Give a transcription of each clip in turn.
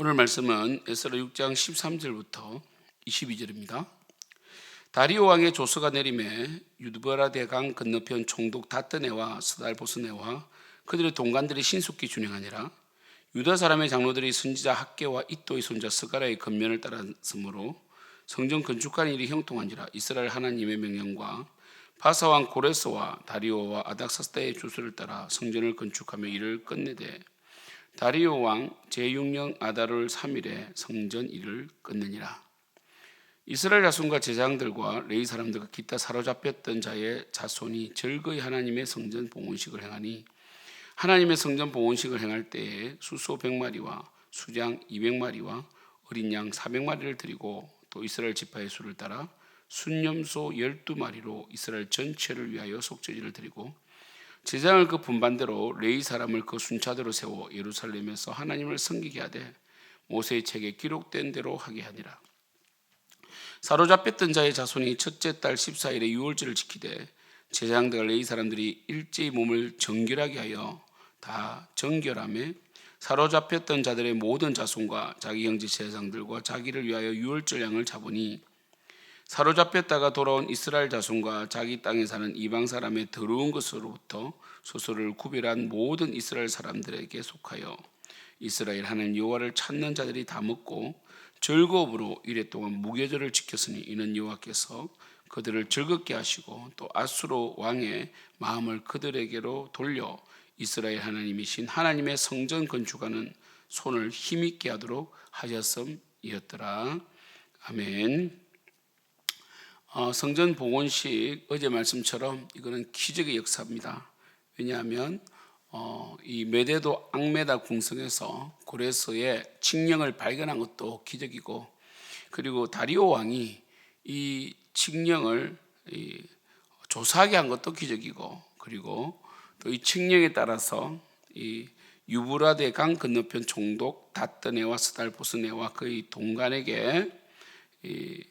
오늘 말씀은 에스라 6장 13절부터 22절입니다. 다리오 왕의 조서가 내림에 유브라데 강 건너편 총독 다뜨네와 스달보스네와 그들의 동관들이 신속히 준행하니라. 유다 사람의 장로들이 선지자 학개와 이또의 손자 스가랴의 건면을 따랐으므로 성전 건축하는 일이 형통한지라. 이스라엘 하나님의 명령과 바사왕 고레스와 다리오와 아닥사스다의 주소를 따라 성전을 건축하며 일을 끝내되 다리오 왕 제6년 아달월 3일에 성전 일을 끝내니라. 이스라엘 자손과 제사장들과 레위 사람들과 기타 사로잡혔던 자의 자손이 즐거이 하나님의 성전 봉헌식을 행하니 하나님의 성전 봉헌식을 행할 때에 수소 100마리와 수장 200마리와 어린 양 400마리를 드리고 또 이스라엘 지파의 수를 따라 순염소 12마리로 이스라엘 전체를 위하여 속죄제를 드리고 제사장을 그 분반대로 레위 사람을 그 순차대로 세워 예루살렘에서 하나님을 섬기게 하되 모세의 책에 기록된 대로 하게 하니라. 사로잡혔던 자의 자손이 첫째 달 14일에 유월절을 지키되 제사장들과 레위 사람들이 일제히 몸을 정결하게 하여 다 정결하며 사로잡혔던 자들의 모든 자손과 자기 형제 제사장들과 자기를 위하여 유월절 양을 잡으니 사로잡혔다가 돌아온 이스라엘 자손과 자기 땅에 사는 이방 사람의 더러운 것으로부터 소소를 구별한 모든 이스라엘 사람들에게 속하여 이스라엘 하나님 여호와를 찾는 자들이 다 먹고 즐거움으로 이랫동안 무교절을 지켰으니 이는 여호와께서 그들을 즐겁게 하시고 또 아수르 왕의 마음을 그들에게로 돌려 이스라엘 하나님이신 하나님의 성전 건축하는 손을 힘있게 하도록 하셨음이었더라. 아멘. 성전 봉헌식 어제 말씀처럼 이거는 기적의 역사입니다. 왜냐하면 이 메데도 앙메다 궁성에서 고레스의 칙령을 발견한 것도 기적이고, 그리고 다리오 왕이 이 칙령을 조사하게 한 것도 기적이고, 그리고 또 이 칙령에 따라서 이 유브라데 강 건너편 총독 다뜨네와 스달보스네와 그의 동관에게 이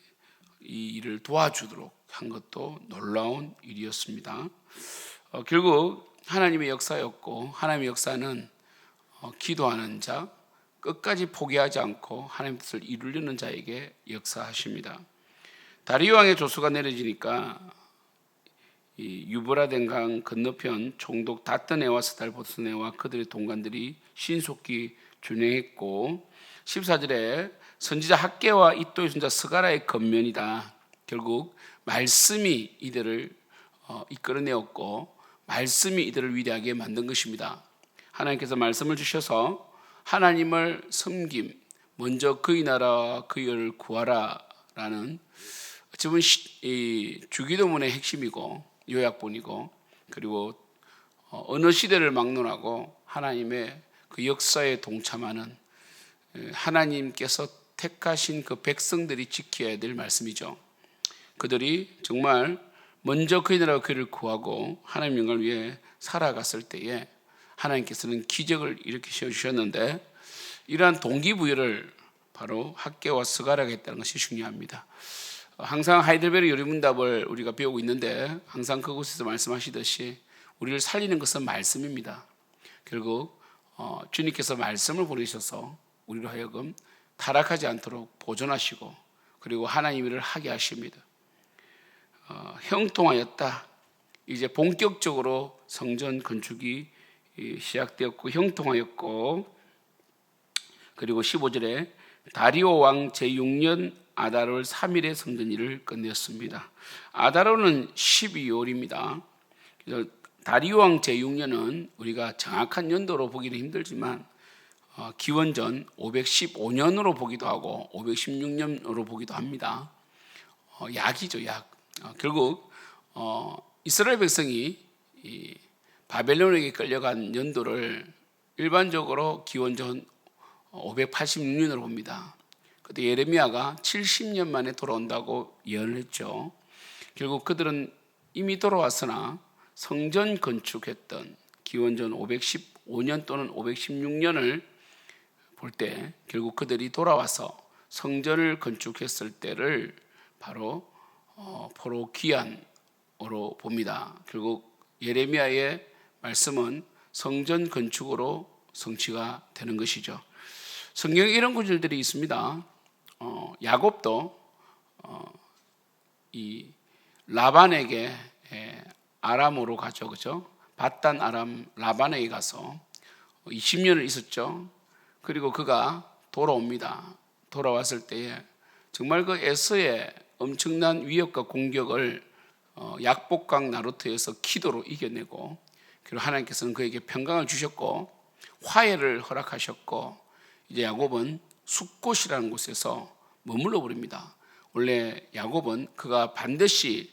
일을 도와주도록 한 것도 놀라운 일이었습니다. 결국 하나님의 역사였고, 하나님의 역사는 기도하는 자, 끝까지 포기하지 않고 하나님의 뜻을 이루려는 자에게 역사하십니다. 다리오 왕의 조서가 내려지니까 이 유브라데 강 건너편 총독 다뜨네와 스달보스네와 그들의 동관들이 신속히 준행했고, 14절에 선지자 학개와 이또의 손자 스가랴의 건면이다. 결국 말씀이 이들을 이끌어내었고 말씀이 이들을 위대하게 만든 것입니다. 하나님께서 말씀을 주셔서 하나님을 섬김, 먼저 그의 나라 그의 의를 구하라 라는 어쩌면 주기도문의 핵심이고 요약본이고, 그리고 어느 시대를 막론하고 하나님의 그 역사에 동참하는 하나님께서 택하신 그 백성들이 지켜야 될 말씀이죠. 그들이 정말 먼저 그의 나라와 그를 구하고 하나님 영광을 위해 살아갔을 때에 하나님께서는 기적을 일으키셔 주셨는데, 이러한 동기부여를 바로 학개와 스가랴가 했다는 것이 중요합니다. 항상 하이델베르 요리문답을 우리가 배우고 있는데 항상 그곳에서 말씀하시듯이 우리를 살리는 것은 말씀입니다. 결국 주님께서 말씀을 보내셔서 우리로 하여금 타락하지 않도록 보존하시고 그리고 하나님 일을 하게 하십니다. 형통하였다. 이제 본격적으로 성전 건축이 시작되었고 형통하였고, 그리고 15절에 다리오 왕 제6년 아달월 3일에 성전 일을 끝냈습니다. 아달월은 12월입니다. 그래서 다리오 왕 제6년은 우리가 정확한 연도로 보기는 힘들지만 기원전 515년으로 보기도 하고 516년으로 보기도 합니다. 약이죠, 약. 결국 이스라엘 백성이 바벨론에게 끌려간 연도를 일반적으로 기원전 586년으로 봅니다. 그때 예레미야가 70년 만에 돌아온다고 예언을 했죠. 결국 그들은 이미 돌아왔으나 성전 건축했던 기원전 515년 또는 516년을 볼 때 결국 그들이 돌아와서 성전을 건축했을 때를 바로 포로 귀환으로 봅니다. 결국 예레미야의 말씀은 성전 건축으로 성취가 되는 것이죠. 성경에 이런 구절들이 있습니다. 야곱도 이 라반에게 아람으로 가죠, 그죠? 바단 아람 라반에게 가서 20년을 있었죠. 그리고 그가 돌아옵니다. 돌아왔을 때에 정말 그 에서의 엄청난 위협과 공격을 약복강 나루터에서 기도로 이겨내고, 그리고 하나님께서는 그에게 평강을 주셨고 화해를 허락하셨고, 이제 야곱은 숫곳이라는 곳에서 머물러 버립니다. 원래 야곱은 그가 반드시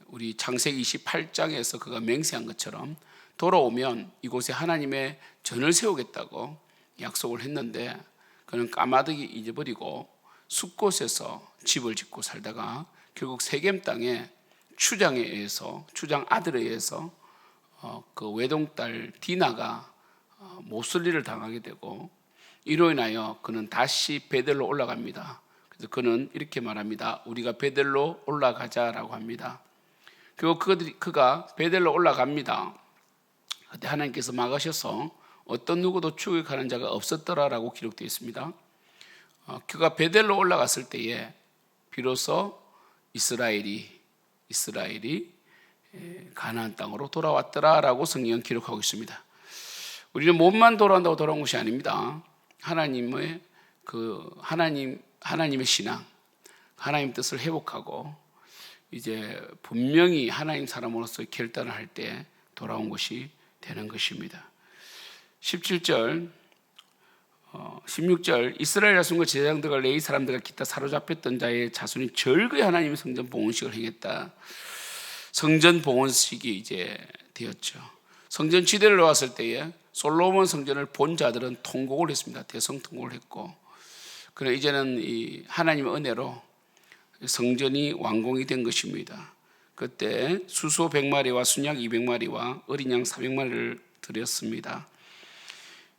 우리 창세기 28장에서 그가 맹세한 것처럼 돌아오면 이곳에 하나님의 전을 세우겠다고 약속을 했는데, 그는 까마득히 잊어버리고 숫곳에서 집을 짓고 살다가 결국 세겜 땅에 추장에 의해서, 추장 아들에 의해서 그 외동딸 디나가 모슬리를 당하게 되고, 이로 인하여 그는 다시 베델로 올라갑니다. 그래서 그는 이렇게 말합니다. 우리가 베델로 올라가자라고 합니다. 그리고 그가 베델로 올라갑니다. 그때 하나님께서 막으셔서 어떤 누구도 추격하는 자가 없었더라라고 기록되어 있습니다. 그가 베델로 올라갔을 때에 비로소 이스라엘이 가나안 땅으로 돌아왔더라라고 성경은 기록하고 있습니다. 우리는 몸만 돌아온다고 돌아온 것이 아닙니다. 하나님의 신앙, 하나님 뜻을 회복하고 이제 분명히 하나님 사람으로서의 결단을 할 때 돌아온 것이 되는 것입니다. 17절, 16절, 이스라엘 자손과 제사장들과 레위 사람들과 기타 사로잡혔던 자의 자손이 절거히 하나님의 성전 봉헌식을 행했다. 성전 봉헌식이 이제 되었죠. 성전 지대를 놓았을 때에 솔로몬 성전을 본 자들은 통곡을 했습니다. 대성통곡을 했고, 그러나 이제는 이 하나님의 은혜로 성전이 완공이 된 것입니다. 그때 수소 100마리와 순양 200마리와 어린 양 400마리를 드렸습니다.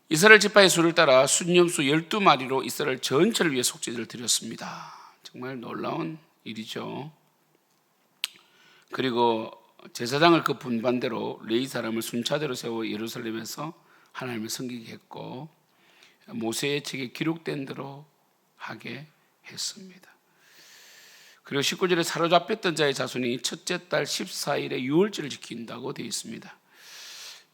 이스라엘 지파의 수를 따라 순염소 12마리로 이스라엘 전체를 위해 속죄제를 드렸습니다. 정말 놀라운 일이죠. 그리고 제사장을 그 분반대로 레위 사람을 순차대로 세워 예루살렘에서 하나님을 섬기게 했고, 모세의 책에 기록된 대로 하게 했습니다. 그리고 19절에 사로잡혔던 자의 자손이 첫째 달 14일에 유월절을 지킨다고 되어 있습니다.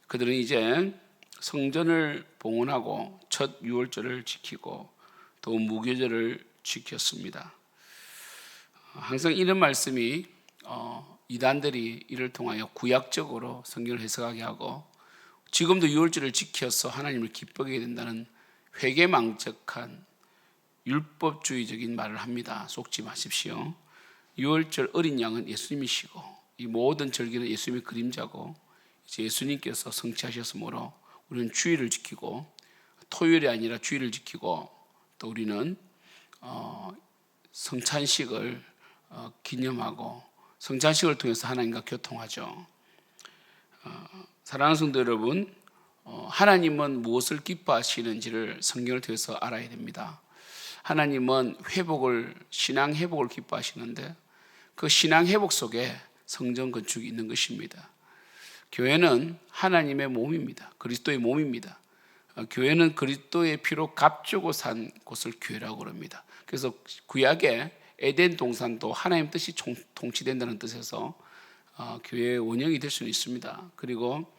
그들은 이제 성전을 봉헌하고 첫 유월절을 지키고 또 무교절을 지켰습니다. 항상 이런 말씀이 이단들이 이를 통하여 구약적으로 성경을 해석하게 하고, 지금도 유월절을 지켜서 하나님을 기쁘게 된다는 회개망적한 율법주의적인 말을 합니다. 속지 마십시오. 유월절 어린 양은 예수님이시고 이 모든 절기는 예수님의 그림자고, 이제 예수님께서 성취하셨으므로 우리는 주일을 지키고, 토요일이 아니라 주일을 지키고, 또 우리는 성찬식을 기념하고 성찬식을 통해서 하나님과 교통하죠. 사랑하는 성도 여러분, 하나님은 무엇을 기뻐하시는지를 성경을 통해서 알아야 됩니다. 하나님은 신앙 회복을 기뻐하시는데 그 신앙 회복 속에 성전 건축이 있는 것입니다. 교회는 하나님의 몸입니다. 그리스도의 몸입니다. 교회는 그리스도의 피로 값주고 산 곳을 교회라고 그럽니다. 그래서 구약의 에덴 동산도 하나님 뜻이 통치된다는 뜻에서 교회의 원형이 될 수는 있습니다. 그리고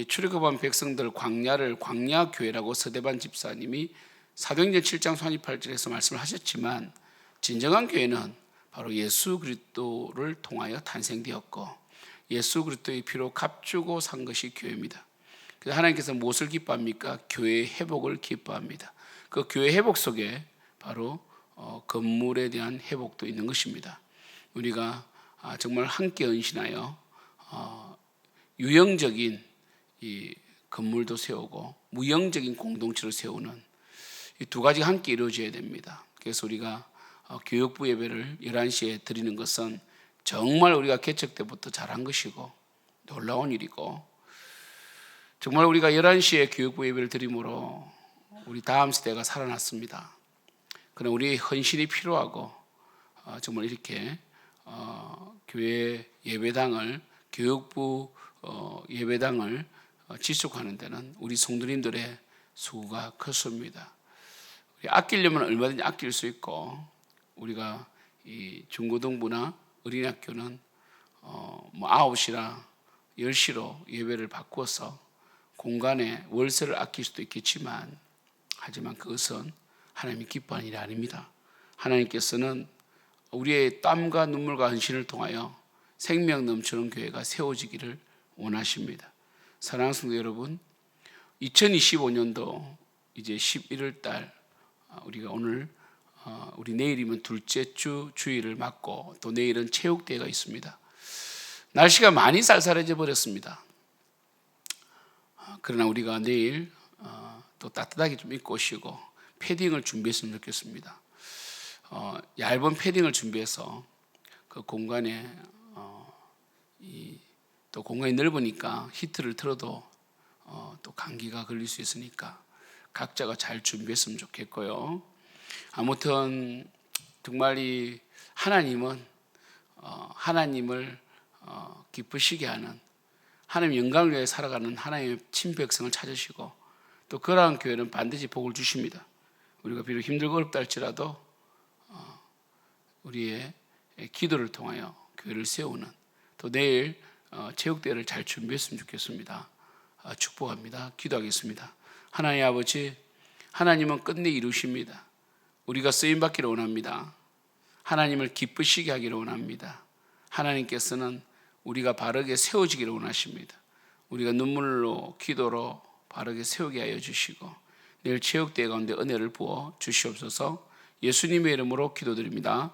출애굽한 백성들 광야 교회라고 서대반 집사님이 사도행전 7장 38절에서 말씀을 하셨지만, 진정한 교회는 바로 예수 그리스도를 통하여 탄생되었고 예수 그리스도의 피로 값주고 산 것이 교회입니다. 그래서 하나님께서 무엇을 기뻐합니까? 교회의 회복을 기뻐합니다. 그 교회 회복 속에 바로 건물에 대한 회복도 있는 것입니다. 우리가 정말 함께 헌신하여 유형적인 이 건물도 세우고 무형적인 공동체를 세우는 이 두 가지가 함께 이루어져야 됩니다. 그래서 우리가 교육부 예배를 11시에 드리는 것은 정말 우리가 개척 때부터 잘한 것이고 놀라운 일이고, 정말 우리가 11시에 교육부 예배를 드림으로 우리 다음 세대가 살아났습니다. 그러나 우리의 헌신이 필요하고, 정말 이렇게 교회 예배당을, 교육부 예배당을 지속하는 데는 우리 성도님들의 수고가 컸습니다. 아끼려면 얼마든지 아낄 수 있고, 우리가 이 중고등부나 어린이학교는 뭐 9시나 10시로 예배를 바꾸어서 공간에 월세를 아낄 수도 있겠지만, 하지만 그것은 하나님이 기뻐하는 일이 아닙니다. 하나님께서는 우리의 땀과 눈물과 헌신을 통하여 생명 넘치는 교회가 세워지기를 원하십니다. 사랑하는 성도 여러분, 2025년도 이제 11월 달, 우리가 오늘 우리 내일이면 둘째 주 주일을 맞고, 또 내일은 체육대회가 있습니다. 날씨가 많이 쌀쌀해져 버렸습니다. 그러나 우리가 내일 또 따뜻하게 좀 입고 오시고 패딩을 준비했으면 좋겠습니다. 얇은 패딩을 준비해서 그 공간에 또 공간이 넓으니까 히트를 틀어도 또 감기가 걸릴 수 있으니까 각자가 잘 준비했으면 좋겠고요. 아무튼 정말 이 하나님은 하나님을 기쁘시게 하는, 하나님 영광을 위해 살아가는 하나님의 친백성을 찾으시고, 또 그러한 교회는 반드시 복을 주십니다. 우리가 비록 힘들고 어렵다 할지라도 우리의 기도를 통하여 교회를 세우는, 또 내일 체육대회를 잘 준비했으면 좋겠습니다. 축복합니다. 기도하겠습니다. 하나님 아버지, 하나님은 끝내 이루십니다. 우리가 쓰임받기를 원합니다. 하나님을 기쁘시게 하기를 원합니다. 하나님께서는 우리가 바르게 세워지기를 원하십니다. 우리가 눈물로 기도로 바르게 세우게 하여 주시고, 내일 체육대회 가운데 은혜를 부어 주시옵소서. 예수님의 이름으로 기도드립니다.